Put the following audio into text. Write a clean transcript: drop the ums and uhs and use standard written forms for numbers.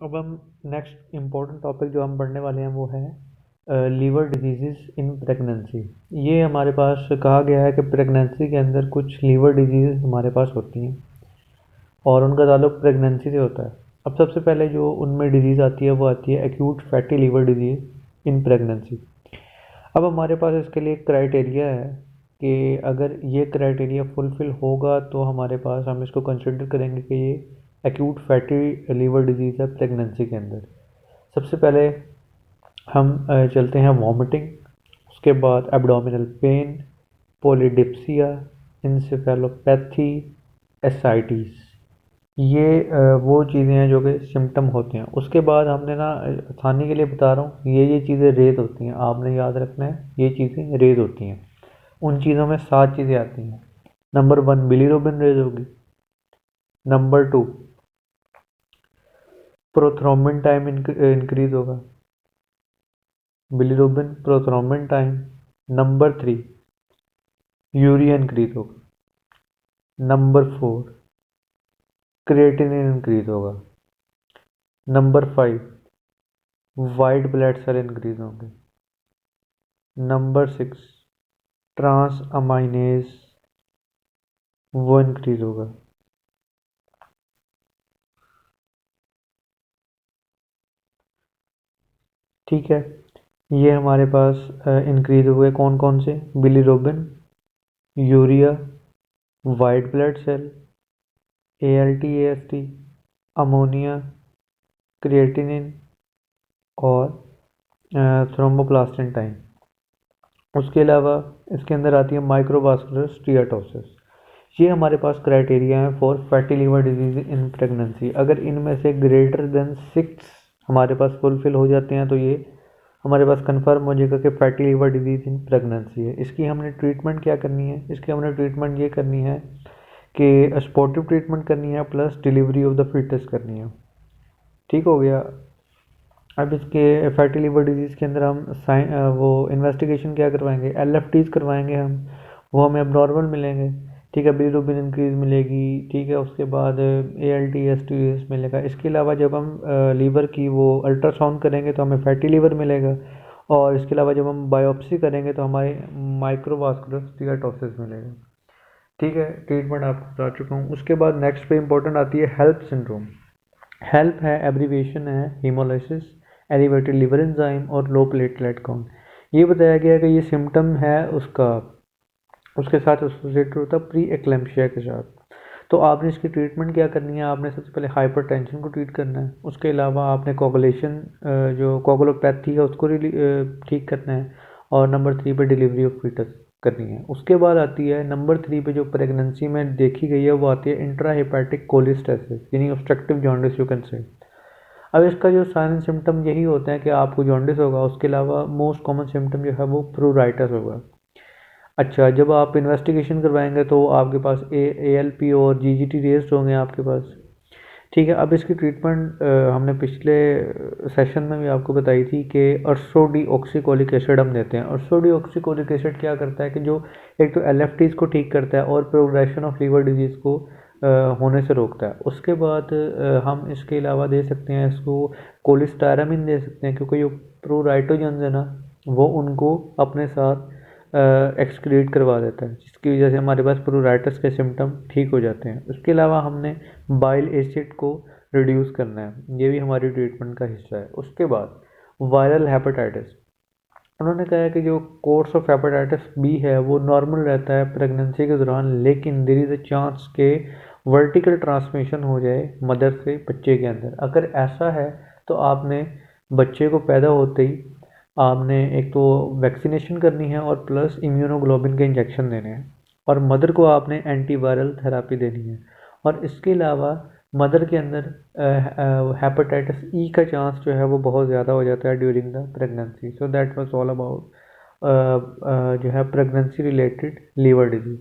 अब हम next important topic जो हम पढ़ने वाले हैं वो है लीवर डिजीज़ इन प्रेगनेंसी। ये हमारे पास कहा गया है कि प्रेगनेंसी के अंदर कुछ लीवर डिजीज़ हमारे पास होती हैं और उनका ताल्लुक प्रेगनेंसी से होता है। अब सबसे पहले जो उनमें डिजीज़ आती है वो आती है acute fatty liver disease in pregnancy. अब हमारे पास इसके लिए एक क्राइटेरिया है कि अगर ये क्राइटेरिया फुलफ़िल होगा तो हमारे पास हम इसको कंसिडर करेंगे कि ये एक्यूट फैटी लीवर डिजीज़ है प्रेगनेंसी के अंदर। सबसे पहले हम चलते हैं वॉमिटिंग, उसके बाद एब्डोमिनल पेन, पोलीडिप्सिया, इंसेफेलोपैथी, एसाइटिस। ये वो चीज़ें हैं जो कि सिम्टम होते हैं। उसके बाद हमने ना आसानी के लिए बता रहा हूँ, ये चीज़ें रेज होती हैं, आपने याद रखना है ये चीज़ें रेज होती हैं। उन चीज़ों में 7 चीज़ें आती हैं। नंबर 1 बिलीरुबिन रेज होगी। नंबर 2 प्रोथ्रोम्बिन टाइम इंक्रीज होगा। Bilirubin prothrombin time. Number 3 urea increase होगा। नंबर 4 क्रिएटिनिन इंक्रीज होगा। Number 5 white blood cell increase होंगे। नंबर 6 ट्रांस अमाइनेज वो इंक्रीज होगा। ठीक है, ये हमारे पास इंक्रीज हुए कौन कौन से? Bilirubin, urea, white blood cell, ALT AST, ammonia, creatinine और थ्रोम्बोप्लास्टिन टाइम। उसके अलावा इसके अंदर आती है माइक्रोवास्कुलर स्टीयाटोसिस। ये हमारे पास क्राइटेरिया है for fatty liver disease in pregnancy. अगर इनमें से ग्रेटर देन 6 हमारे पास फुलफिल हो जाते हैं तो ये हमारे पास कंफर्म हो जाएगा कि fatty liver disease in pregnancy है। इसकी हमने ट्रीटमेंट क्या करनी है? इसकी हमने ट्रीटमेंट ये करनी है कि सपोर्टिव ट्रीटमेंट करनी है plus delivery of the foetus करनी है। ठीक हो गया। अब इसके फैटी लिवर डिजीज़ के अंदर हम वो इन्वेस्टिगेशन क्या करवाएंगे? LFTs करवाएंगे हम, वो हमें अब नॉर्मल मिलेंगे। ठीक है, बिलीरुबिन इंक्रीज मिलेगी। ठीक है, उसके बाद ALT AST मिलेगा। इसके अलावा जब हम लीवर की वो अल्ट्रासाउंड करेंगे तो हमें फैटी लीवर मिलेगा। और इसके अलावा जब हम बायोप्सी करेंगे तो हमारे माइक्रोवास्कुलर स्टीयाटोसिस मिलेगा। ठीक है, ट्रीटमेंट आपको बता चुका हूँ। उसके बाद नेक्स्ट पे इंपॉर्टेंट आती है हेल्प सिंड्रोम। हेल्प है एब्रीविएशन है हीमोलाइसिस, एलिवेटेड लिवर एंजाइम और लो प्लेटलेट काउंट। ये बताया गया है कि ये सिम्टम है उसका, उसके साथ एसोसिएटेड होता है प्री एक्लेम्पशिया के साथ। तो आपने इसकी ट्रीटमेंट क्या करनी है? आपने सबसे पहले हाइपरटेंशन को ट्रीट करना है। उसके अलावा आपने कोगुलेशन जो कोगुलोपैथी है उसको ठीक करना है। और नंबर 3 पे डिलीवरी ऑफ फीटस करनी है। उसके बाद आती है नंबर 3 पे जो प्रेगनेंसी में देखी गई है वो आती है इंट्राहेपेटिक कोलिस्टेसिस, यानी obstructive jaundice you can say. अब इसका जो साइन सिम्टम यही होते हैं कि आपको जॉन्डिस होगा। उसके अलावा मोस्ट कॉमन सिम्टम जो है वो प्रूराइटस होगा। अच्छा, जब आप इन्वेस्टिगेशन करवाएंगे तो आपके पास ALP और GGT रेस्ट होंगे आपके पास। ठीक है, अब इसकी ट्रीटमेंट हमने पिछले सेशन में भी आपको बताई थी कि अर्सो डी ऑक्सीकोलिक एसिड हम देते हैं। अर्सो डी ऑक्सीकोलिक एसिड क्या करता है कि जो एक तो LFTs को ठीक करता है और प्रोग्रेशन ऑफ लीवर डिजीज़ को होने से रोकता है। उसके बाद हम इसके अलावा दे सकते हैं इसको कोलिस्टारामिन दे सकते हैं, क्योंकि जो प्रोराइटोजन्स है ना वो उनको अपने साथ एक्सक्रीट करवा देता है, जिसकी वजह से हमारे पास प्रोराइटस के सिम्टम ठीक हो जाते हैं। उसके अलावा हमने बाइल एसिड को रिड्यूस करना है, ये भी हमारी ट्रीटमेंट का हिस्सा है। उसके बाद वायरल हेपेटाइटिस, उन्होंने कहा है कि जो कोर्स ऑफ हेपेटाइटिस बी है वो नॉर्मल रहता है प्रेगनेंसी के दौरान, लेकिन देयर इज़ अ चांस के वर्टिकल ट्रांसमिशन हो जाए मदर से बच्चे के अंदर। अगर ऐसा है तो आपने बच्चे को पैदा होते ही आपने एक तो वैक्सीनेशन करनी है और प्लस इम्यूनोग्लोबिन के इंजेक्शन देने हैं, और मदर को आपने एंटीवायरल थेरापी देनी है। और इसके अलावा मदर के अंदर हेपेटाइटिस ई का चांस जो है वो बहुत ज़्यादा हो जाता है during the pregnancy. So that was all about जो है प्रेगनेंसी रिलेटेड लीवर डिजीज़।